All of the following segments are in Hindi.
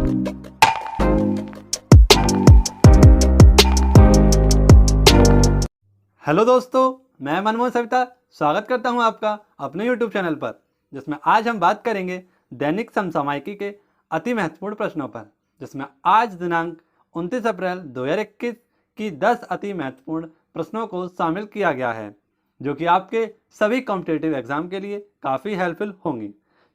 हेलो दोस्तों, मैं मनमोहन सविता स्वागत करता हूं आपका अपने YouTube चैनल पर, जिसमें आज हम बात करेंगे दैनिक समसामयिकी के अति महत्वपूर्ण प्रश्नों पर, जिसमें आज दिनांक 29 अप्रैल 2021 की 10 अति महत्वपूर्ण प्रश्नों को शामिल किया गया है, जो कि आपके सभी कॉम्पिटिटिव एग्जाम के लिए काफ़ी हेल्पफुल होंगी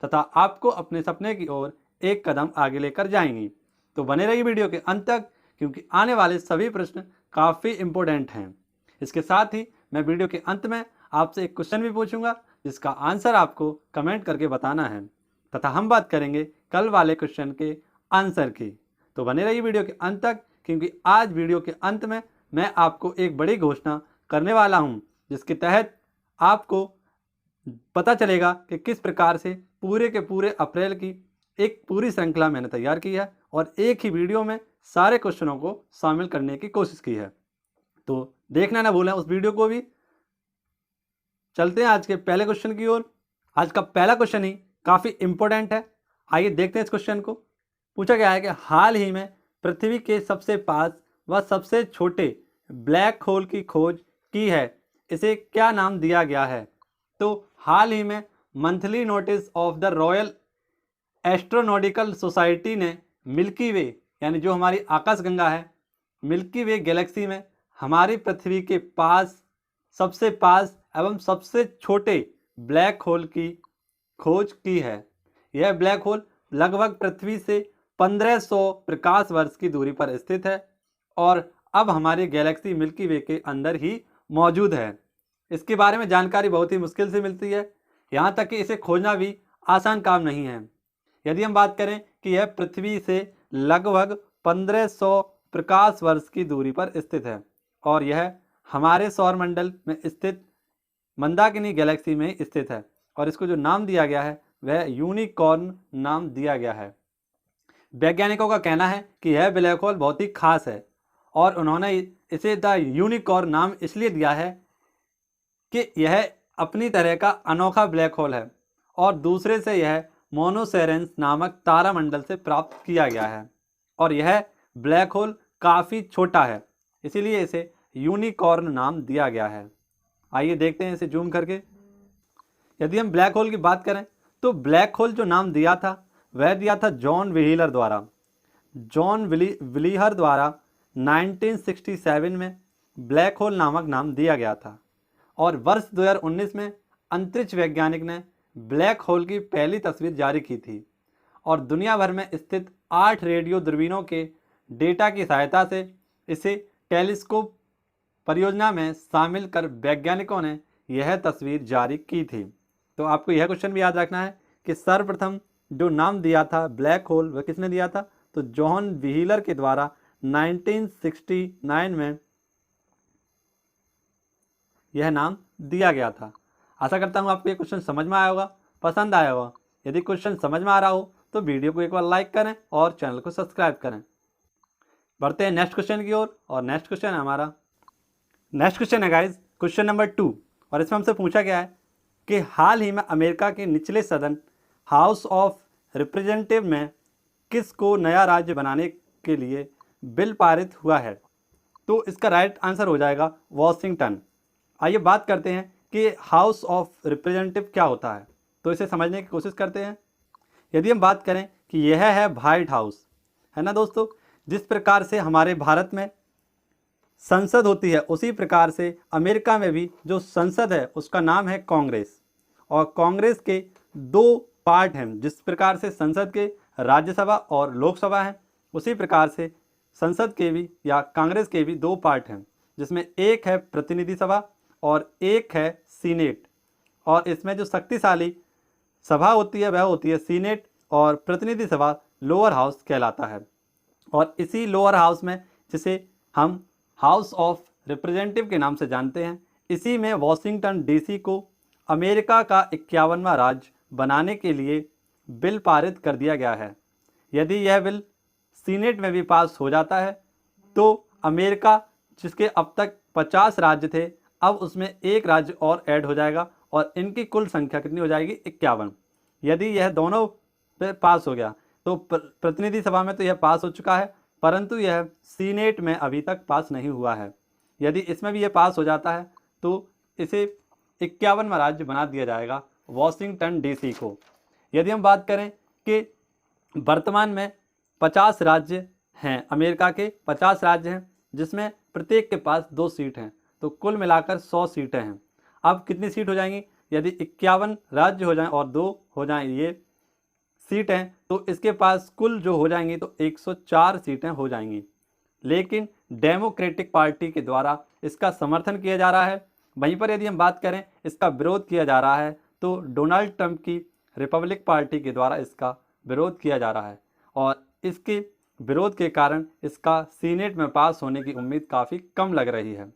तथा आपको अपने सपने की ओर एक कदम आगे लेकर जाएंगी। तो बने रहिए वीडियो के अंत तक, क्योंकि आने वाले सभी प्रश्न काफ़ी इम्पोर्टेंट हैं। इसके साथ ही मैं वीडियो के अंत में आपसे एक क्वेश्चन भी पूछूंगा, जिसका आंसर आपको कमेंट करके बताना है तथा हम बात करेंगे कल वाले क्वेश्चन के आंसर की। तो बने रहिए वीडियो के अंत तक, क्योंकि आज वीडियो के अंत में मैं आपको एक बड़ी घोषणा करने वाला हूं, जिसके तहत आपको पता चलेगा कि किस प्रकार से पूरे के पूरे अप्रैल की एक पूरी श्रृंखला मैंने तैयार की है और एक ही वीडियो में सारे क्वेश्चनों को शामिल करने की कोशिश की है। तो देखना ना भूलें उस वीडियो को भी। चलते हैं आज के पहले क्वेश्चन की ओर। आज का पहला क्वेश्चन ही काफ़ी इंपॉर्टेंट है। आइए देखते हैं इस क्वेश्चन को। पूछा गया है कि हाल ही में पृथ्वी के सबसे पास व सबसे छोटे ब्लैक होल की खोज की है, इसे क्या नाम दिया गया है? तो हाल ही में monthly notice of the royal astronautical society ने मिल्की वे, यानी जो हमारी आकाशगंगा है, मिल्की वे गैलेक्सी में हमारी पृथ्वी के पास सबसे पास एवं सबसे छोटे ब्लैक होल की खोज की है। यह ब्लैक होल लगभग पृथ्वी से 1500 प्रकाश वर्ष की दूरी पर स्थित है और अब हमारी गैलेक्सी मिल्की वे के अंदर ही मौजूद है। इसके बारे में जानकारी बहुत ही मुश्किल से मिलती है, यहाँ तक कि इसे खोजना भी आसान काम नहीं है। यदि हम बात करें कि यह पृथ्वी से लगभग 1500 प्रकाश वर्ष की दूरी पर स्थित है और यह हमारे सौरमंडल में स्थित मंदाकिनी गैलेक्सी में स्थित है और इसको जो नाम दिया गया है वह यूनिकॉर्न नाम दिया गया है। वैज्ञानिकों का कहना है कि यह ब्लैक होल बहुत ही खास है और उन्होंने इसे द यूनिकॉर्न नाम इसलिए दिया है कि यह अपनी तरह का अनोखा ब्लैक होल है और दूसरे से यह मोनोसेरेंस नामक तारामंडल से प्राप्त किया गया है और यह ब्लैक होल काफ़ी छोटा है, इसीलिए इसे यूनिकॉर्न नाम दिया गया है। आइए देखते हैं इसे जूम करके। यदि हम ब्लैक होल की बात करें तो ब्लैक होल जो नाम दिया था वह दिया था जॉन व्हीलर द्वारा। जॉन व्हीलर द्वारा 1967 में ब्लैक होल नामक नाम दिया गया था और वर्ष 2019 में अंतरिक्ष वैज्ञानिक ने ब्लैक होल की पहली तस्वीर जारी की थी और दुनिया भर में स्थित 8 रेडियो दूरबीनों के डेटा की सहायता से इसे टेलीस्कोप परियोजना में शामिल कर वैज्ञानिकों ने यह तस्वीर जारी की थी। तो आपको यह क्वेश्चन भी याद रखना है कि सर्वप्रथम जो नाम दिया था ब्लैक होल वह किसने दिया था? तो जॉन व्हीलर के द्वारा 1969 में यह नाम दिया गया था। आशा करता हूँ आपको ये क्वेश्चन समझ में आया होगा, पसंद आया होगा। यदि क्वेश्चन समझ में आ रहा हो तो वीडियो को एक बार लाइक करें और चैनल को सब्सक्राइब करें। बढ़ते हैं नेक्स्ट क्वेश्चन की ओर और नेक्स्ट क्वेश्चन है हमारा, नेक्स्ट क्वेश्चन है गाइज क्वेश्चन नंबर 2 और इसमें हमसे पूछा गया है कि हाल ही में अमेरिका के निचले सदन हाउस ऑफ रिप्रेजेंटेटिव में किस को नया राज्य बनाने के लिए बिल पारित हुआ है? तो इसका राइट आंसर हो जाएगा वॉशिंगटन। आइए बात करते हैं कि हाउस ऑफ रिप्रेजेंटेटिव क्या होता है, तो इसे समझने की कोशिश करते हैं। यदि हम बात करें कि यह है व्हाइट हाउस, है ना दोस्तों, जिस प्रकार से हमारे भारत में संसद होती है उसी प्रकार से अमेरिका में भी जो संसद है उसका नाम है कांग्रेस और कांग्रेस के 2 पार्ट हैं। जिस प्रकार से संसद के राज्यसभा और लोकसभा हैं, उसी प्रकार से संसद के भी या कांग्रेस के भी 2 पार्ट हैं, जिसमें एक है प्रतिनिधि सभा और एक है सीनेट। और इसमें जो शक्तिशाली सभा होती है वह होती है सीनेट और प्रतिनिधि सभा लोअर हाउस कहलाता है। और इसी लोअर हाउस में, जिसे हम हाउस ऑफ रिप्रेजेंटेटिव के नाम से जानते हैं, इसी में वॉशिंगटन डीसी को अमेरिका का 51वां राज्य बनाने के लिए बिल पारित कर दिया गया है। यदि यह बिल सीनेट में भी पास हो जाता है तो अमेरिका, जिसके अब तक 50 राज्य थे, अब उसमें एक राज्य और ऐड हो जाएगा और इनकी कुल संख्या कितनी हो जाएगी? 51। यदि यह दोनों पे पास हो गया तो प्रतिनिधि सभा में तो यह पास हो चुका है, परंतु यह सीनेट में अभी तक पास नहीं हुआ है। यदि इसमें भी यह पास हो जाता है तो इसे 51वां राज्य बना दिया जाएगा वॉशिंगटन डीसी को। यदि हम बात करें कि वर्तमान में 50 राज्य हैं, अमेरिका के 50 राज्य हैं, जिसमें प्रत्येक के पास 2 सीट हैं, तो कुल मिलाकर 100 सीटें हैं। अब कितनी सीट हो जाएंगी? यदि 51 राज्य हो जाएं और 2 हो जाएं ये सीट हैं, तो इसके पास कुल जो हो जाएंगी तो 104 सीटें हो जाएंगी। लेकिन डेमोक्रेटिक पार्टी के द्वारा इसका समर्थन किया जा रहा है। वहीं पर यदि हम बात करें इसका विरोध किया जा रहा है तो डोनाल्ड ट्रंप की रिपब्लिक पार्टी के द्वारा इसका विरोध किया जा रहा है, और इसके विरोध के कारण इसका सीनेट में पास होने की उम्मीद काफ़ी कम लग रही है।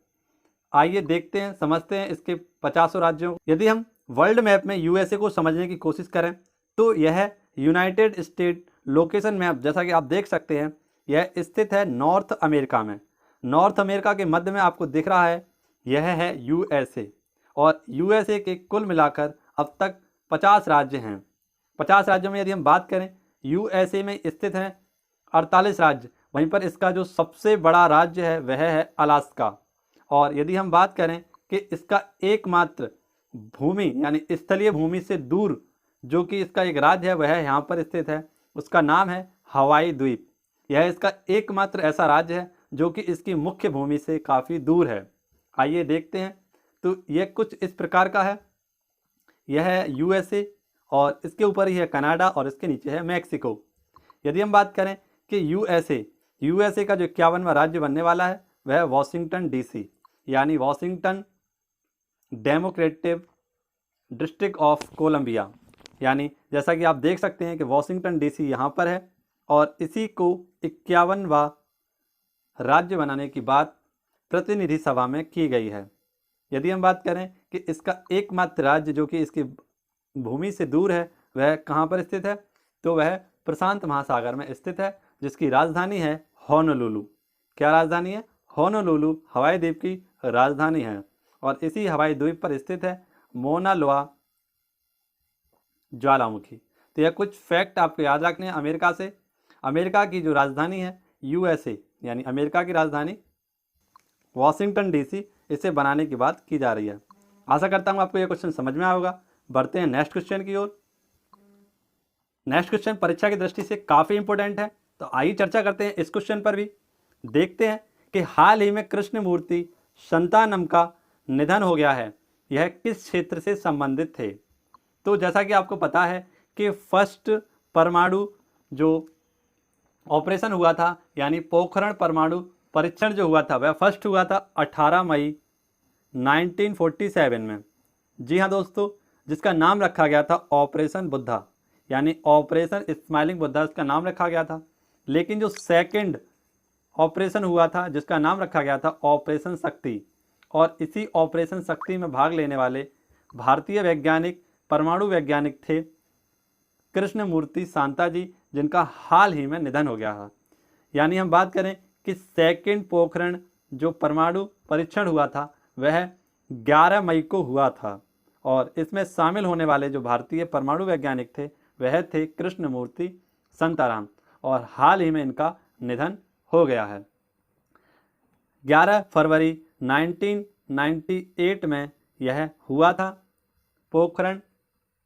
आइए देखते हैं, समझते हैं इसके 50 राज्यों। यदि हम वर्ल्ड मैप में यूएसए को समझने की कोशिश करें तो यह यूनाइटेड स्टेट लोकेशन मैप, जैसा कि आप देख सकते हैं, यह स्थित है नॉर्थ अमेरिका में। नॉर्थ अमेरिका के मध्य में आपको दिख रहा है, यह है यूएसए। और यूएसए के कुल मिलाकर अब तक 50 राज्य हैं। 50 राज्यों में यदि हम बात करें, यूएसए में स्थित हैं 48 राज्य। वहीं पर इसका जो सबसे बड़ा राज्य है वह है अलास्का। और यदि हम बात करें कि इसका एकमात्र भूमि यानी स्थलीय भूमि से दूर जो कि इसका एक राज्य है वह यहाँ पर स्थित है, उसका नाम है हवाई द्वीप। यह इसका एकमात्र ऐसा राज्य है जो कि इसकी मुख्य भूमि से काफ़ी दूर है। आइए देखते हैं, तो यह कुछ इस प्रकार का है। यह है यूएसए और इसके ऊपर ही है कनाडा और इसके नीचे है मैक्सिको। यदि हम बात करें कि यूएसए का जो 51वां राज्य बनने वाला है वह है वॉशिंगटन डीसी, यानी Washington Democratic District of Columbia. यानी जैसा कि आप देख सकते हैं कि वॉशिंगटन डीसी यहाँ पर है और इसी को 51वां राज्य बनाने की बात प्रतिनिधि सभा में की गई है। यदि हम बात करें कि इसका एकमात्र राज्य जो कि इसकी भूमि से दूर है वह कहाँ पर स्थित है, तो वह प्रशांत महासागर में स्थित है, जिसकी राजधानी है होनोलुलु। क्या राजधानी है? होनोलुलु हवाई द्वीप की राजधानी है। और इसी हवाई द्वीप पर स्थित है मोना लोआ ज्वालामुखी। तो यह कुछ फैक्ट आपको याद रखने हैं अमेरिका से। अमेरिका की जो राजधानी है यूएसए, यानी अमेरिका की राजधानी वॉशिंगटन डीसी, इसे बनाने की बात की जा रही है। आशा करता हूँ आपको यह क्वेश्चन समझ में आया होगा। बढ़ते हैं नेक्स्ट क्वेश्चन की ओर। नेक्स्ट क्वेश्चन परीक्षा की दृष्टि से काफ़ी इंपॉर्टेंट है, तो आइए चर्चा करते हैं इस क्वेश्चन पर भी। देखते हैं कि हाल ही में कृष्णमूर्ति संतानम का निधन हो गया है, यह किस क्षेत्र से संबंधित थे? तो जैसा कि आपको पता है कि फर्स्ट परमाणु जो ऑपरेशन हुआ था, यानी पोखरण परमाणु परीक्षण जो हुआ था, वह फर्स्ट हुआ था 18 मई 1947 में। जी हाँ दोस्तों, जिसका नाम रखा गया था ऑपरेशन बुद्धा, यानी ऑपरेशन स्माइलिंग बुद्धा इसका नाम रखा गया था। लेकिन जो सेकंड ऑपरेशन हुआ था जिसका नाम रखा गया था ऑपरेशन शक्ति, और इसी ऑपरेशन शक्ति में भाग लेने वाले भारतीय वैज्ञानिक परमाणु वैज्ञानिक थे कृष्णमूर्ति शांता जी, जिनका हाल ही में निधन हो गया है। यानी हम बात करें कि सेकंड पोखरण जो परमाणु परीक्षण हुआ था वह 11 मई को हुआ था, और इसमें शामिल होने वाले जो भारतीय परमाणु वैज्ञानिक थे वह थे कृष्णमूर्ति शांताराम, और हाल ही में इनका निधन हो गया है। 11 फरवरी 1998 में यह हुआ था पोखरण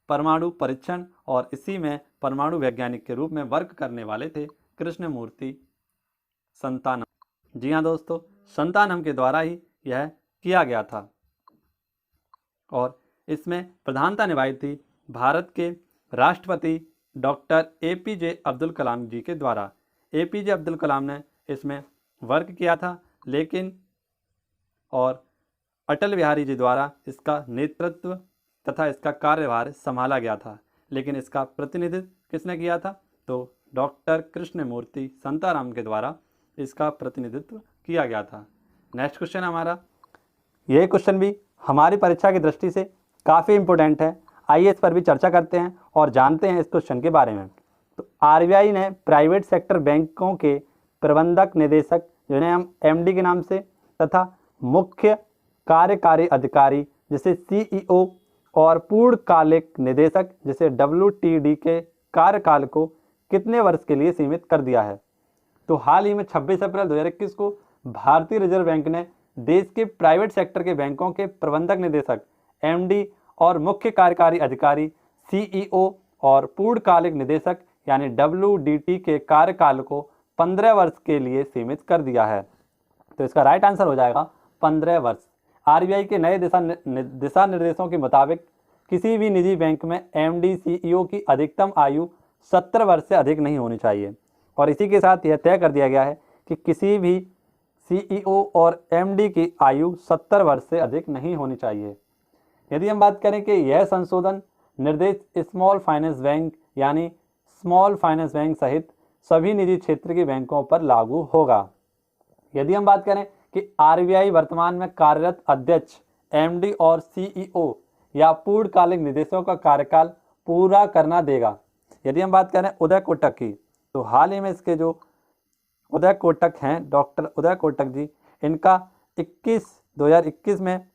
परमाणु परीक्षण, और इसी में परमाणु वैज्ञानिक के रूप में वर्क करने वाले थे कृष्णमूर्ति संतानम। जी हाँ दोस्तों, संतानम के द्वारा ही यह किया गया था, और इसमें प्रधानता निभाई थी भारत के राष्ट्रपति डॉक्टर APJ अब्दुल कलाम जी के द्वारा। APJ अब्दुल कलाम ने इसमें वर्क किया था, लेकिन और अटल बिहारी जी द्वारा इसका नेतृत्व तथा इसका कार्यभार संभाला गया था। लेकिन इसका प्रतिनिधित्व किसने किया था? तो डॉक्टर कृष्णमूर्ति शांताराम के द्वारा इसका प्रतिनिधित्व किया गया था। नेक्स्ट क्वेश्चन हमारा, यह क्वेश्चन भी हमारी परीक्षा की दृष्टि से काफ़ी इंपॉर्टेंट है। आइए इस पर भी चर्चा करते हैं और जानते हैं इस क्वेश्चन के बारे में। तो RBI ने प्राइवेट सेक्टर बैंकों के प्रबंधक निदेशक, जिन्हें हम MD के नाम से, तथा मुख्य कार्यकारी अधिकारी जिसे CEO और पूर्णकालिक निदेशक जिसे WTD के कार्यकाल को कितने वर्ष के लिए सीमित कर दिया है? तो हाल ही में 26 अप्रैल 2021 को भारतीय रिजर्व बैंक ने देश के प्राइवेट सेक्टर के बैंकों के प्रबंधक निदेशक, एमडी और मुख्य कार्यकारी अधिकारी, सीईओ और पूर्णकालिक निदेशक यानी WDT के कार्यकाल को 15 वर्ष के लिए सीमित कर दिया है। तो इसका राइट आंसर हो जाएगा 15 वर्ष। आरबीआई के नए दिशा निर्देशों के मुताबिक किसी भी निजी बैंक में एमडी सीईओ की अधिकतम आयु 70 वर्ष से अधिक नहीं होनी चाहिए और इसी के साथ यह तय कर दिया गया है कि किसी भी सीईओ और एमडी की आयु 70 वर्ष से अधिक नहीं होनी चाहिए। यदि हम बात करें कि यह संशोधन निर्देश स्मॉल फाइनेंस बैंक यानी स्मॉल फाइनेंस बैंक सहित सभी निजी क्षेत्र के बैंकों पर लागू होगा। यदि हम बात करें कि आरबीआई वर्तमान में कार्यरत अध्यक्ष, एमडी और सीईओ या पूर्णकालिक निदेशकों का कार्यकाल पूरा करना देगा। यदि हम बात करें उदय कोटक की, तो हाल ही में इसके जो उदय कोटक हैं, डॉक्टर उदय कोटक जी, इनका 2021 में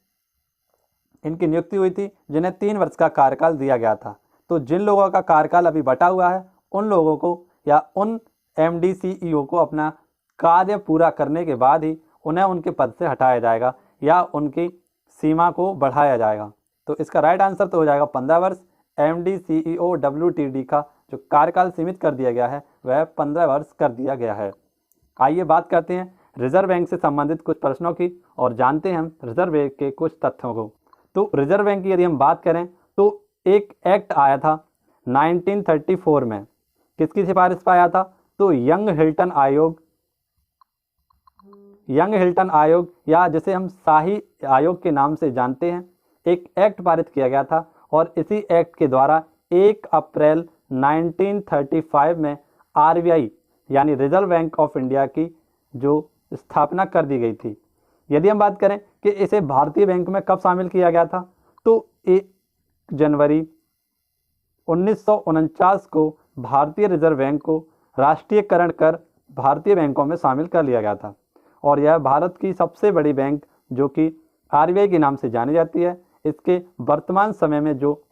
इनकी नियुक्ति हुई थी, जिन्हें 3 वर्ष का कार्यकाल दिया गया था। तो जिन लोगों का कार्यकाल अभी बटा हुआ है उन लोगों को या उन एमडी सीईओ को अपना कार्य पूरा करने के बाद ही उन्हें उनके पद से हटाया जाएगा या उनकी सीमा को बढ़ाया जाएगा। तो इसका राइट आंसर तो हो जाएगा 15 वर्ष। एमडी सीईओ WTD का जो कार्यकाल सीमित कर दिया गया है वह 15 वर्ष कर दिया गया है। आइए बात करते हैं रिजर्व बैंक से संबंधित कुछ प्रश्नों की और जानते हैं हम रिजर्व बैंक के कुछ तथ्यों को। तो रिजर्व बैंक की यदि हम बात करें तो एक एक्ट आया था 1934 में। किसकी सिफारिश पर आया था? तो यंग हिल्टन आयोग या जिसे हम शाही आयोग के नाम से जानते हैं, एक एक्ट पारित किया गया था और इसी एक्ट के द्वारा 1 अप्रैल 1935 में आरबीआई यानी रिजर्व बैंक ऑफ इंडिया की जो स्थापना कर दी गई थी। यदि हम बात करें कि इसे भारतीय बैंक में कब शामिल किया गया था, तो 1 जनवरी 1949 को भारतीय रिजर्व बैंक को राष्ट्रीयकरण कर भारतीय बैंकों में शामिल कर लिया गया था और यह भारत की सबसे बड़ी बैंक जो कि आरबीआई के नाम से जानी जाती है। इसके वर्तमान समय में जो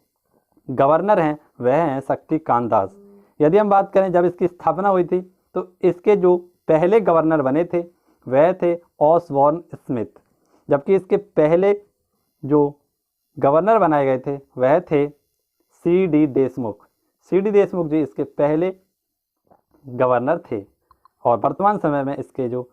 गवर्नर हैं वह हैं शक्तिकांत दास। यदि हम बात करें जब इसकी स्थापना हुई थी तो इसके जो पहले गवर्नर बने थे वह थे ऑसबॉर्न स्मिथ, जबकि इसके पहले जो गवर्नर बनाए गए थे वह थे CD देशमुख। CD देशमुख जी इसके पहले गवर्नर थे और वर्तमान समय में इसके जो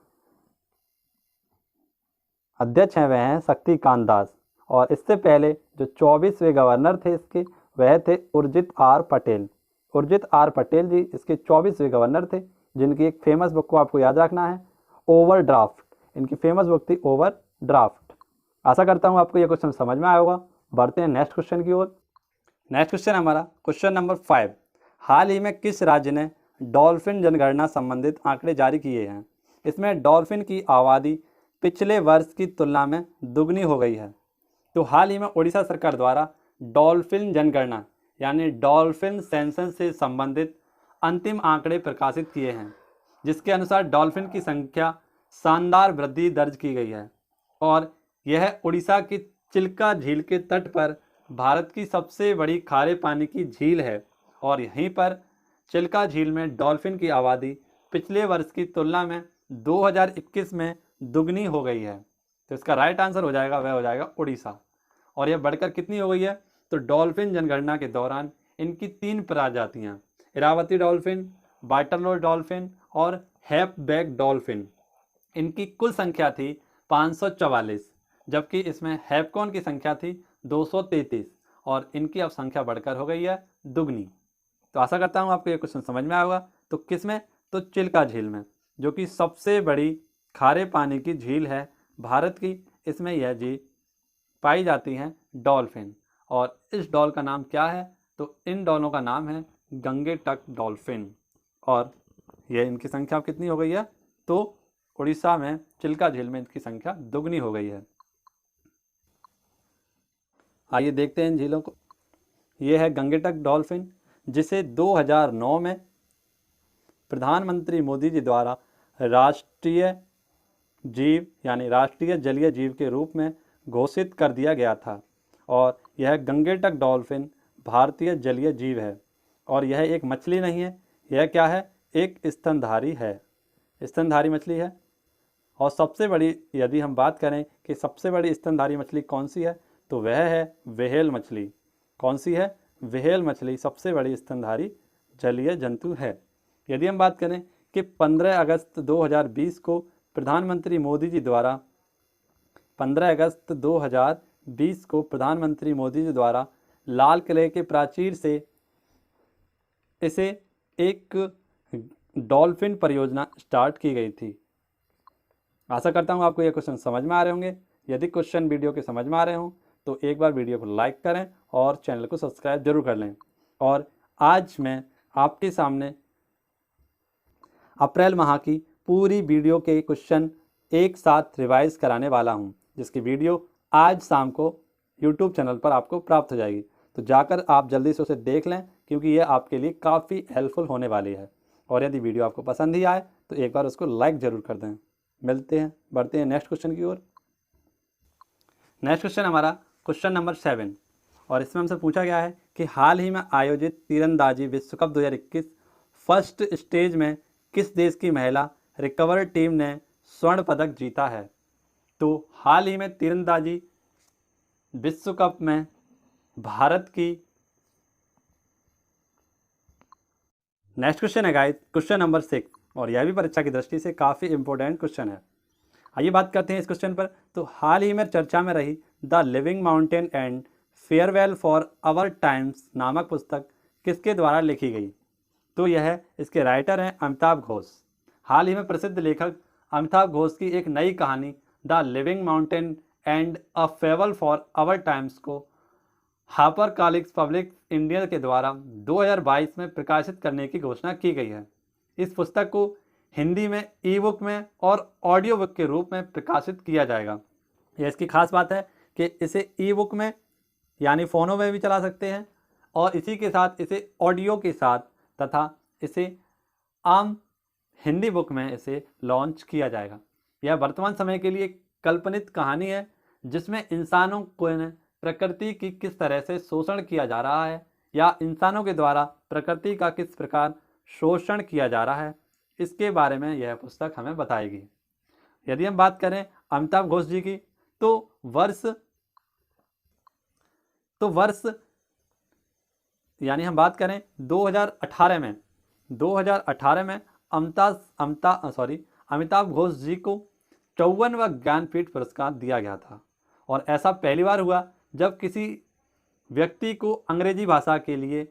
अध्यक्ष हैं वह हैं शक्तिकांत दास और इससे पहले जो 24वें गवर्नर थे इसके वह थे उर्जित आर पटेल। उर्जित आर पटेल जी इसके 24वें गवर्नर थे, जिनकी एक फेमस बुक को आपको याद रखना है, ओवरड्राफ्ट। इनकी फेमस बुक थी ओवरड्राफ्ट। आशा करता हूँ आपको यह क्वेश्चन समझ में आया होगा। बढ़ते हैं नेक्स्ट क्वेश्चन की ओर। नेक्स्ट क्वेश्चन हमारा क्वेश्चन नंबर 5। हाल ही में किस राज्य ने डॉल्फिन जनगणना संबंधित आंकड़े जारी किए हैं? इसमें डॉल्फिन की आबादी पिछले वर्ष की तुलना में दुगनी हो गई है। तो हाल ही में उड़ीसा सरकार द्वारा डॉल्फिन जनगणना यानी डॉल्फिन सेंसस से संबंधित अंतिम आंकड़े प्रकाशित किए हैं, जिसके अनुसार डॉल्फिन की संख्या शानदार वृद्धि दर्ज की गई है और यह उड़ीसा की चिल्का झील के तट पर भारत की सबसे बड़ी खारे पानी की झील है और यहीं पर चिल्का झील में डॉल्फिन की आबादी पिछले वर्ष की तुलना में 2021 में दुगनी हो गई है। तो इसका राइट आंसर हो जाएगा वह हो जाएगा उड़ीसा। और यह बढ़कर कितनी हो गई है? तो डॉल्फिन जनगणना के दौरान इनकी 3 प्रजातियां, इरावती डॉल्फिन, बाइटरलो डॉल्फिन और हैफबैक डॉल्फिन, इनकी कुल संख्या थी 544, जबकि इसमें हैफकॉन की संख्या थी 233 और इनकी अब संख्या बढ़कर हो गई है दुगनी। तो आशा करता हूँ आपको ये क्वेश्चन समझ में आया होगा। तो किस में? तो चिल्का झील में, जो कि सबसे बड़ी खारे पानी की झील है भारत की। इसमें यह झील पाई जाती हैं डॉल्फिन और इस डॉल का नाम क्या है? तो इन डॉलों का नाम है गंगेटक डॉल्फिन और यह इनकी संख्या कितनी हो गई है? तो उड़ीसा में चिल्का झील में इनकी संख्या दुगनी हो गई है। आइए देखते हैं इन झीलों को। यह है गंगेटक डॉल्फिन, जिसे 2009 में प्रधानमंत्री मोदी जी द्वारा राष्ट्रीय जीव यानी राष्ट्रीय जलीय जीव के रूप में घोषित कर दिया गया था और यह गंगेटक डॉल्फिन भारतीय जलीय जीव है और यह एक मछली नहीं है, यह क्या है? एक स्तनधारी है, स्तनधारी मछली है। और सबसे बड़ी, यदि हम बात करें कि सबसे बड़ी स्तनधारी मछली कौन सी है, तो वह है व्हेल मछली। कौन सी है? व्हेल मछली सबसे बड़ी स्तनधारी जलीय जंतु है। यदि हम बात करें कि 15 अगस्त 2020 को प्रधानमंत्री मोदी जी द्वारा 15 अगस्त 2020 को प्रधानमंत्री मोदी जी द्वारा लाल किले के प्राचीर से इसे एक डॉल्फिन परियोजना स्टार्ट की गई थी। आशा करता हूँ आपको ये क्वेश्चन समझ में आ रहे होंगे। यदि क्वेश्चन वीडियो के समझ में आ रहे हों तो एक बार वीडियो को लाइक करें और चैनल को सब्सक्राइब जरूर कर लें। और आज मैं आपके सामने अप्रैल माह की पूरी वीडियो के क्वेश्चन एक साथ रिवाइज कराने वाला हूं, जिसकी वीडियो आज शाम को यूट्यूब चैनल पर आपको प्राप्त हो जाएगी। तो जाकर आप जल्दी से उसे देख लें, क्योंकि यह आपके लिए काफ़ी हेल्पफुल होने वाली है। और यदि वीडियो आपको पसंद ही आए तो एक बार उसको लाइक ज़रूर कर दें। मिलते हैं, बढ़ते हैं नेक्स्ट क्वेश्चन की ओर। नेक्स्ट क्वेश्चन हमारा क्वेश्चन नंबर 7, और इसमें हमसे पूछा गया है कि हाल ही में आयोजित तीरंदाजी विश्व कप 2021 फर्स्ट स्टेज में किस देश की महिला रिकवर टीम ने स्वर्ण पदक जीता है? तो हाल ही में तीरंदाजी विश्व कप में भारत की, नेक्स्ट क्वेश्चन है गाइस क्वेश्चन नंबर 6, और यह भी परीक्षा की दृष्टि से काफ़ी इंपॉर्टेंट क्वेश्चन है। आइए बात करते हैं इस क्वेश्चन पर। तो हाल ही में चर्चा में रही the living mountain and farewell for our times नामक पुस्तक किसके द्वारा लिखी गई? तो यह इसके राइटर हैं अमिताभ घोष। हाल ही में प्रसिद्ध लेखक अमिताभ घोष की एक नई कहानी the living mountain and a fable for our times को हापर कॉलिक्स पब्लिक इंडिया के द्वारा 2022 में प्रकाशित करने की घोषणा की गई है। इस पुस्तक को हिंदी में ई बुक में और ऑडियो बुक के रूप में प्रकाशित किया जाएगा। यह इसकी खास बात है कि इसे ई बुक में यानी फ़ोनों में भी चला सकते हैं, और इसी के साथ इसे ऑडियो के साथ तथा इसे आम हिंदी बुक में इसे लॉन्च किया जाएगा। यह वर्तमान समय के लिए काल्पनिक कहानी है, जिसमें इंसानों को प्रकृति की किस तरह से शोषण किया जा रहा है, या इंसानों के द्वारा प्रकृति का किस प्रकार शोषण किया जा रहा है, इसके बारे में यह पुस्तक हमें बताएगी। यदि हम बात करें अमिताभ घोष जी की, तो वर्ष यानी हम बात करें 2018 में अमिताभ घोष जी को 54वां ज्ञानपीठ पुरस्कार दिया गया था। और ऐसा पहली बार हुआ जब किसी व्यक्ति को अंग्रेजी भाषा के लिए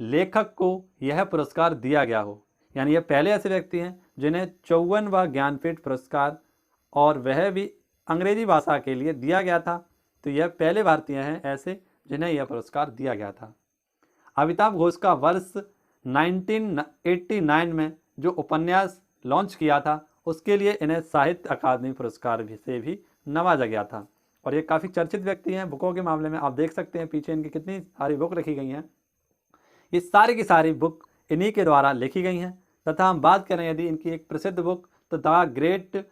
लेखक को यह पुरस्कार दिया गया हो। यानी यह पहले ऐसे व्यक्ति हैं जिन्हें 54वां ज्ञानपीठ पुरस्कार, और वह भी अंग्रेजी भाषा के लिए दिया गया था। तो यह पहले भारतीय हैं ऐसे जिन्हें यह पुरस्कार दिया गया था। अमिताभ घोष का वर्ष 1989 में जो उपन्यास लॉन्च किया था, उसके लिए इन्हें साहित्य अकादमी पुरस्कार से भी नवाजा गया था। और ये काफ़ी चर्चित व्यक्ति हैं बुकों के मामले में। आप देख सकते हैं पीछे इनकी कितनी सारी बुक रखी गई हैं। ये सारी की सारी बुक इन्हीं के द्वारा लिखी गई हैं। तथा हम बात करें यदि इनकी एक प्रसिद्ध बुक, तो the great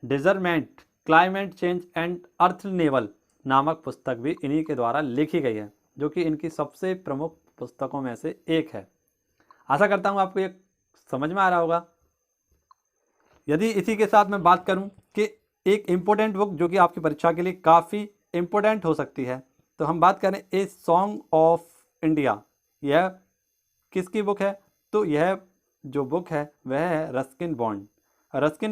derangement climate change and अर्थ नेवल नामक पुस्तक भी इन्हीं के द्वारा लिखी गई है, जो कि इनकी सबसे प्रमुख पुस्तकों में से एक है। आशा करता हूँ आपको ये समझ में आ रहा होगा। यदि इसी के साथ मैं बात करूँ कि एक इम्पोर्टेंट बुक जो कि आपकी परीक्षा के लिए काफ़ी इम्पोर्टेंट हो सकती है, तो हम बात करें ए सॉन्ग ऑफ इंडिया, यह किसकी बुक है? तो यह जो बुक है वह है रस्किन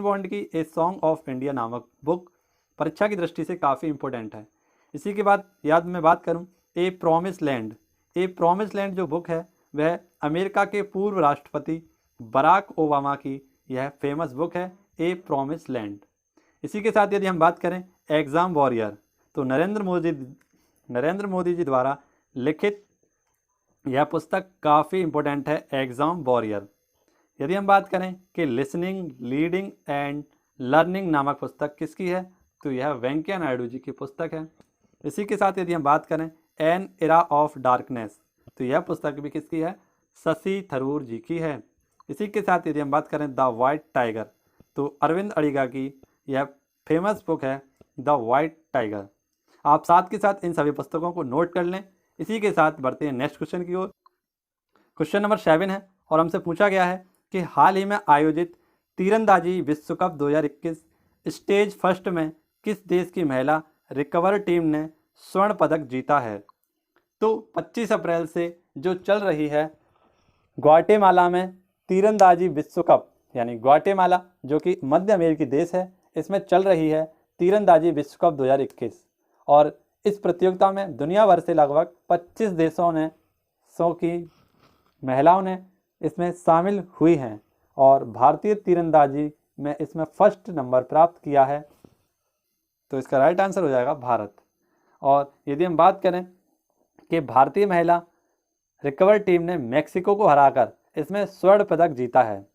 बॉन्ड की ए सॉन्ग ऑफ इंडिया नामक बुक परीक्षा की दृष्टि से काफ़ी इम्पोर्टेंट है। इसी के बाद मैं बात करूं ए प्रॉमिस लैंड जो बुक है वह अमेरिका के पूर्व राष्ट्रपति बराक ओबामा की यह फेमस बुक है, ए प्रॉमिस लैंड। इसी के साथ यदि हम बात करें एग्ज़ाम वॉरियर, तो नरेंद्र मोदी जी द्वारा लिखित यह पुस्तक काफ़ी इम्पोर्टेंट है, एग्ज़ाम वॉरियर। यदि हम बात करें कि लिसनिंग लीडिंग एंड लर्निंग नामक पुस्तक किसकी है, तो यह वेंकैया नायडू जी की पुस्तक है। इसी के साथ यदि हम बात करें एन एरा ऑफ डार्कनेस, तो यह पुस्तक भी किसकी है? शशि थरूर जी की है। इसी के साथ यदि हम बात करें द वाइट टाइगर, तो अरविंद अडिगा की यह फेमस बुक है द वाइट टाइगर। आप साथ के साथ इन सभी पुस्तकों को नोट कर लें। इसी के साथ बढ़ते हैं नेक्स्ट क्वेश्चन की ओर। क्वेश्चन नंबर 7 है, और हमसे पूछा गया है कि हाल ही में आयोजित तीरंदाजी विश्व कप 2021 स्टेज फर्स्ट में किस देश की महिला रिकवर टीम ने स्वर्ण पदक जीता है। तो 25 अप्रैल से जो चल रही है ग्वाटेमाला में तीरंदाजी विश्व कप, यानी ग्वाटेमाला जो कि मध्य अमेरिकी देश है, इसमें चल रही है तीरंदाजी विश्व कप 2021 और इस प्रतियोगिता में दुनिया भर से लगभग 25 देशों ने की महिलाओं ने इसमें शामिल हुई हैं और भारतीय तीरंदाजी में इसमें फर्स्ट नंबर प्राप्त किया है। तो इसका राइट आंसर हो जाएगा भारत। और यदि हम बात करें कि भारतीय महिला रिकवर टीम ने मेक्सिको को हराकर इसमें स्वर्ण पदक जीता है,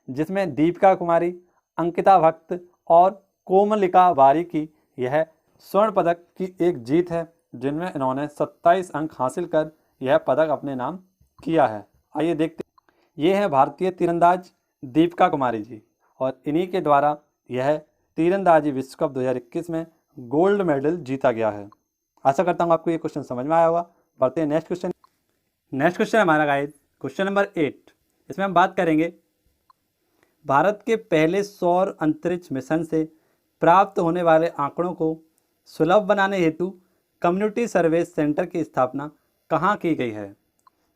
जिसमें दीपिका कुमारी, अंकिता भक्त और कोमलिका बारी की यह स्वर्ण पदक की एक जीत है, जिनमें इन्होंने 27 अंक हासिल कर यह पदक अपने नाम किया है। आइए देखते हैं। ये है भारतीय तीरंदाज दीपिका कुमारी जी और इन्हीं के द्वारा यह तीरंदाजी विश्व कप 2021 में गोल्ड मेडल जीता गया है। आशा करता हूँ आपको ये क्वेश्चन समझ में आया होगा। बढ़ते हैं नेक्स्ट क्वेश्चन। नेक्स्ट क्वेश्चन हमारा गाइस क्वेश्चन नंबर 8। इसमें हम बात करेंगे भारत के पहले सौर अंतरिक्ष मिशन से प्राप्त होने वाले आंकड़ों को सुलभ बनाने हेतु कम्युनिटी सर्विस सेंटर की स्थापना कहाँ की गई है।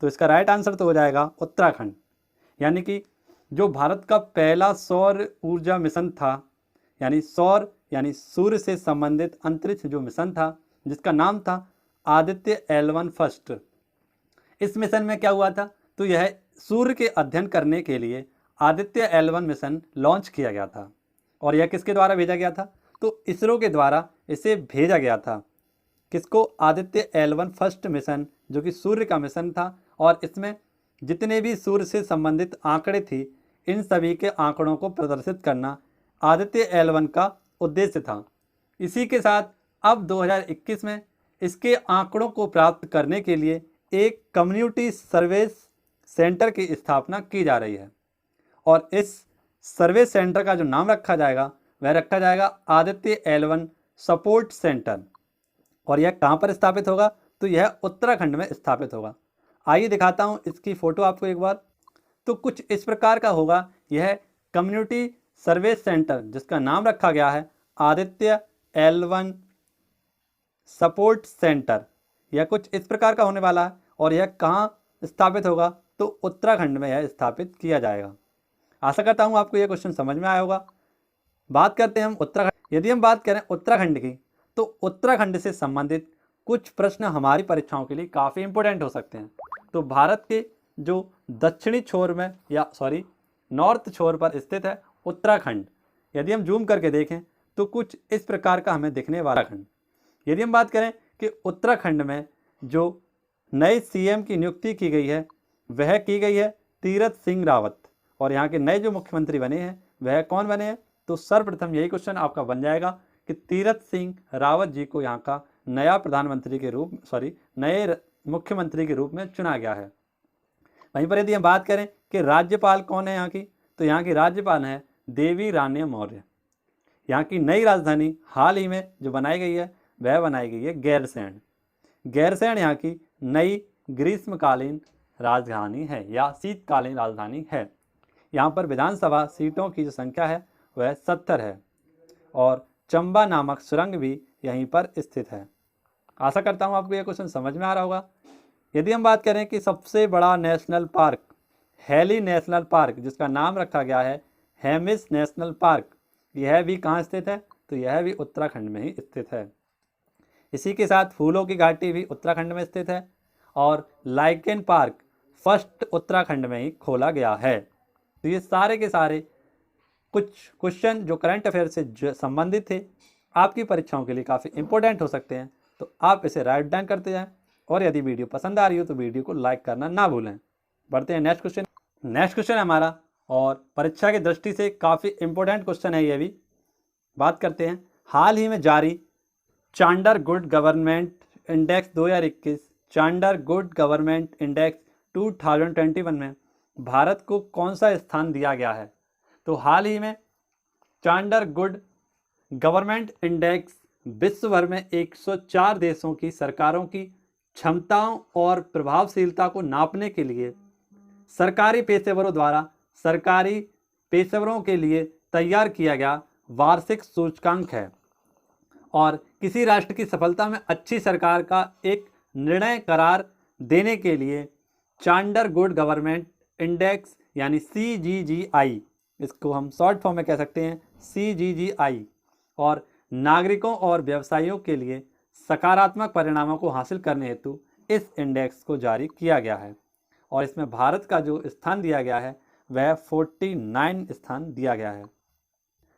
तो इसका राइट आंसर तो हो जाएगा उत्तराखंड। यानी कि जो भारत का पहला सौर ऊर्जा मिशन था, यानी सौर यानी सूर्य से संबंधित अंतरिक्ष जो मिशन था, जिसका नाम था आदित्य L1 फर्स्ट। इस मिशन में क्या हुआ था, तो यह सूर्य के अध्ययन करने के लिए आदित्य L1 मिशन लॉन्च किया गया था। और यह किसके द्वारा भेजा गया था, तो इसरो के द्वारा इसे भेजा गया था। किसको, आदित्य L1 फर्स्ट मिशन, जो कि सूर्य का मिशन था और इसमें जितने भी सूर्य से संबंधित आंकड़े थी, इन सभी के आंकड़ों को प्रदर्शित करना आदित्य L1 का उद्देश्य था। इसी के साथ अब 2021 में इसके आंकड़ों को प्राप्त करने के लिए एक कम्युनिटी सर्विस सेंटर की स्थापना की जा रही है और इस सर्विस सेंटर का जो नाम रखा जाएगा वह रखा जाएगा आदित्य L1 सपोर्ट सेंटर। और यह कहाँ पर स्थापित होगा, तो यह उत्तराखंड में स्थापित होगा। आइए दिखाता हूँ इसकी फ़ोटो आपको एक बार। तो कुछ इस प्रकार का होगा यह कम्युनिटी सर्विस सेंटर, जिसका नाम रखा गया है आदित्य L1 सपोर्ट सेंटर। यह कुछ इस प्रकार का होने वाला है और यह कहाँ स्थापित होगा, तो उत्तराखंड में यह स्थापित किया जाएगा। आशा करता हूँ आपको यह क्वेश्चन समझ में आया होगा। बात करते हैं हम उत्तराखंड। यदि हम बात करें उत्तराखंड की, तो उत्तराखंड से संबंधित कुछ प्रश्न हमारी परीक्षाओं के लिए काफ़ी इंपॉर्टेंट हो सकते हैं। तो भारत के जो दक्षिणी छोर में नॉर्थ छोर पर स्थित है उत्तराखंड। यदि हम जूम करके देखें तो कुछ इस प्रकार का हमें दिखने वाला खंड। यदि हम बात करें कि उत्तराखंड में जो नए CM की नियुक्ति की गई है वह की गई है तीरथ सिंह रावत। और यहाँ के नए जो मुख्यमंत्री बने हैं वह कौन बने हैं, तो सर्वप्रथम यही क्वेश्चन आपका बन जाएगा कि तीरथ सिंह रावत जी को यहाँ का नया प्रधानमंत्री के रूप नए मुख्यमंत्री के रूप में चुना गया है। वहीं पर यदि हम बात करें कि राज्यपाल कौन है यहाँ की, तो यहाँ की राज्यपाल है देवी रानी मौर्य। यहाँ की नई राजधानी हाल ही में जो बनाई गई है वह बनाई गई है गैरसैंण। गैरसैंण यहाँ की नई ग्रीष्मकालीन राजधानी है या शीतकालीन राजधानी है। यहाँ पर विधानसभा सीटों की जो संख्या है वह 70 है और चंबा नामक सुरंग भी यहीं पर स्थित है। आशा करता हूँ आपको यह क्वेश्चन समझ में आ रहा होगा। यदि हम बात करें कि सबसे बड़ा national park Hailey national park, जिसका नाम रखा गया है हेमिस नेशनल पार्क, यह भी कहाँ स्थित है, तो यह भी उत्तराखंड में ही स्थित है। इसी के साथ फूलों की घाटी भी उत्तराखंड में स्थित है और लाइकेन पार्क फर्स्ट उत्तराखंड में ही खोला गया है। तो ये सारे के सारे कुछ क्वेश्चन जो करंट अफेयर से संबंधित थे, आपकी परीक्षाओं के लिए काफ़ी इंपॉर्टेंट हो सकते हैं। तो आप इसे राइट डाउन करते जाएं और यदि वीडियो पसंद आ रही हो तो वीडियो को लाइक करना ना भूलें। बढ़ते हैं नेक्स्ट क्वेश्चन। नेक्स्ट क्वेश्चन हमारा और परीक्षा की दृष्टि से काफ़ी इंपॉर्टेंट क्वेश्चन है। ये भी बात करते हैं हाल ही में जारी Chandler good government index 2021 Chandler good government index 2021 में भारत को कौन सा स्थान दिया गया है। तो हाल ही में चांडर गुड गवर्नमेंट इंडेक्स विश्व भर में 104 देशों की सरकारों की क्षमताओं और प्रभावशीलता को नापने के लिए सरकारी पेशेवरों द्वारा सरकारी पेशेवरों के लिए तैयार किया गया वार्षिक सूचकांक है और किसी राष्ट्र की सफलता में अच्छी सरकार का एक निर्णय करार देने के लिए चांडर गुड गवर्नमेंट इंडेक्स यानी CGGI, इसको हम शॉर्ट फॉर्म में कह सकते हैं CGGI, और नागरिकों और व्यवसायियों के लिए सकारात्मक परिणामों को हासिल करने हेतु इस इंडेक्स को जारी किया गया है। और इसमें भारत का जो स्थान दिया गया है वह 49 स्थान दिया गया है।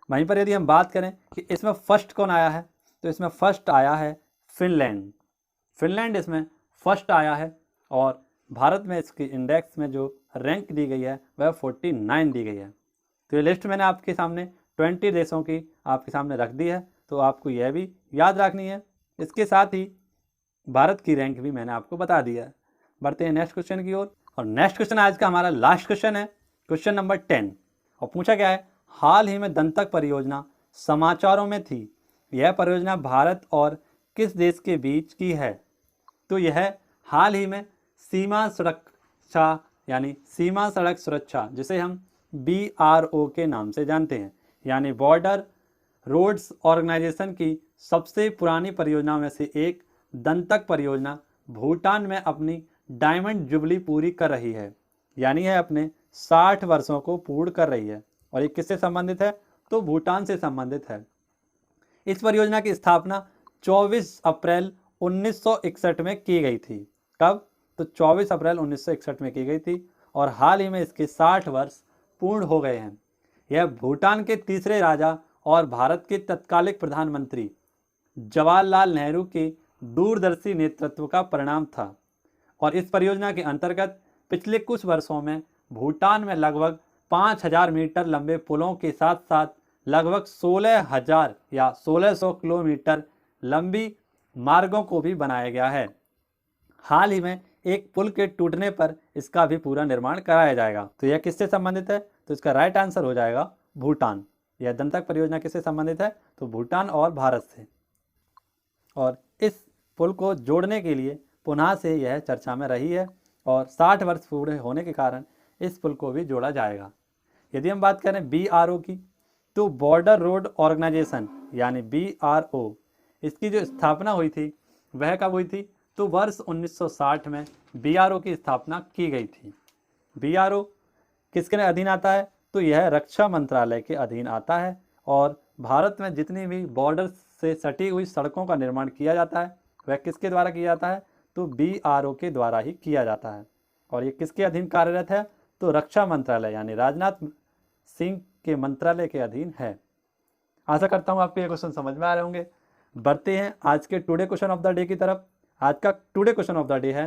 वहीं पर यदि हम बात करें कि इसमें फर्स्ट कौन आया है, तो इसमें फर्स्ट आया है फिनलैंड। फिनलैंड इसमें फर्स्ट आया है और भारत में इसकी इंडेक्स में जो रैंक दी गई है वह 49 दी गई है। तो ये लिस्ट मैंने आपके सामने 20 देशों की आपके सामने रख दी है, तो आपको यह भी याद रखनी है। इसके साथ ही भारत की रैंक भी मैंने आपको बता दी है। बढ़ते हैं नेक्स्ट क्वेश्चन की ओर, और नेक्स्ट क्वेश्चन आज का हमारा लास्ट क्वेश्चन है, क्वेश्चन नंबर 10, और पूछा गया है हाल ही में दंतक परियोजना समाचारों में थी, यह परियोजना भारत और किस देश के बीच की है? तो यह हाल ही में सीमा सुरक्षा यानी सीमा सड़क सुरक्षा, जिसे हम BRO के नाम से जानते हैं, यानी बॉर्डर रोड्स ऑर्गेनाइजेशन की सबसे पुरानी परियोजनाओं में से एक दंतक परियोजना भूटान में अपनी डायमंड जुबली पूरी कर रही है, यानी यह अपने 60 वर्षों को पूर्ण कर रही है। और ये किससे संबंधित है? तो भूटान से संबंधित है। इस परियोजना की स्थापना 24 अप्रैल 1961 में की गई थी। कब? तो 24 अप्रैल 1961 में की गई थी और हाल ही में इसके 60 वर्ष पूर्ण हो गए हैं। यह भूटान के तीसरे राजा और भारत के तत्कालीन प्रधानमंत्री जवाहरलाल नेहरू के दूरदर्शी नेतृत्व का परिणाम था। और इस परियोजना के अंतर्गत पिछले कुछ वर्षों में भूटान में लगभग 5000 मीटर लंबे पुलों के साथ साथ लगभग 16,000 या 1600 किलोमीटर लंबी मार्गों को भी बनाया गया है। हाल ही में एक पुल के टूटने पर इसका भी पूरा निर्माण कराया जाएगा। तो यह किससे संबंधित है? तो इसका राइट आंसर हो जाएगा भूटान। यह दंतक परियोजना किससे संबंधित है? तो भूटान और भारत से। और इस पुल को जोड़ने के लिए पुनः से यह चर्चा में रही है और 60 वर्ष पूरे होने के कारण इस पुल को भी जोड़ा जाएगा। यदि हम बात करें BRO की, तो बॉर्डर रोड ऑर्गेनाइजेशन यानी BRO, इसकी जो स्थापना हुई थी वह कब हुई थी? तो वर्ष 1960 में BRO की स्थापना की गई थी। BRO किसके अधीन आता है? तो यह रक्षा मंत्रालय के अधीन आता है और भारत में जितनी भी बॉर्डर से सटी हुई सड़कों का निर्माण किया जाता है वह किसके द्वारा किया जाता है? तो BRO के द्वारा ही किया जाता है। और ये किसके अधीन कार्यरत है? तो रक्षा मंत्रालय यानी राजनाथ सिंह के मंत्रालय के अधीन है। आशा करता हूँ आपको ये क्वेश्चन समझ में आ रहे होंगे। बढ़ते हैं आज के today question of the day की तरफ। आज का today question of the day है,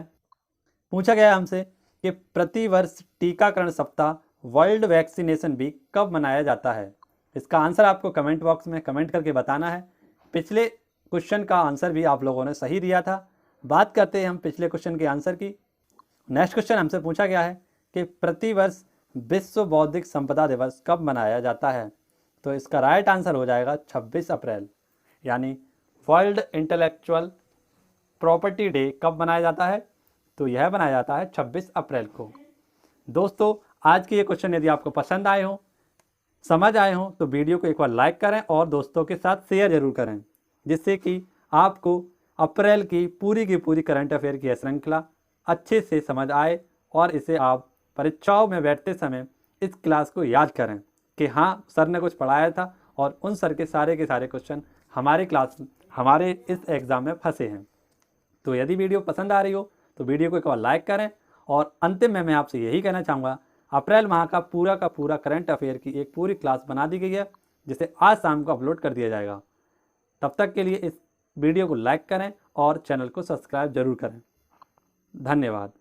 पूछा गया है हमसे कि प्रतिवर्ष टीकाकरण सप्ताह वर्ल्ड वैक्सीनेशन वीक कब मनाया जाता है? इसका आंसर आपको कमेंट बॉक्स में कमेंट करके बताना है। पिछले क्वेश्चन का आंसर भी आप लोगों ने सही दिया था। बात करते हैं हम पिछले क्वेश्चन के आंसर की। नेक्स्ट क्वेश्चन हमसे पूछा गया है कि प्रतिवर्ष विश्व बौद्धिक संपदा दिवस कब मनाया जाता है? तो इसका राइट आंसर हो जाएगा 26 अप्रैल, यानी वर्ल्ड इंटेलेक्चुअल प्रॉपर्टी डे कब मनाया जाता है? तो यह मनाया जाता है 26 अप्रैल को। दोस्तों, आज के ये क्वेश्चन यदि आपको पसंद आए हो, समझ आए हो, तो वीडियो को एक बार लाइक करें और दोस्तों के साथ शेयर जरूर करें, जिससे कि आपको अप्रैल की पूरी करंट अफेयर की श्रृंखला अच्छे से समझ आए और इसे आप परीक्षाओं में बैठते समय इस क्लास को याद करें कि हाँ, सर ने कुछ पढ़ाया था और उन सर के सारे क्वेश्चन हमारे इस एग्ज़ाम में फंसे हैं। तो यदि वीडियो पसंद आ रही हो तो वीडियो को एक बार लाइक करें। और अंतिम में मैं आपसे यही कहना चाहूँगा, अप्रैल माह का पूरा करंट अफेयर की एक पूरी क्लास बना दी गई है, जिसे आज शाम को अपलोड कर दिया जाएगा। तब तक के लिए इस वीडियो को लाइक करें और चैनल को सब्सक्राइब जरूर करें। धन्यवाद।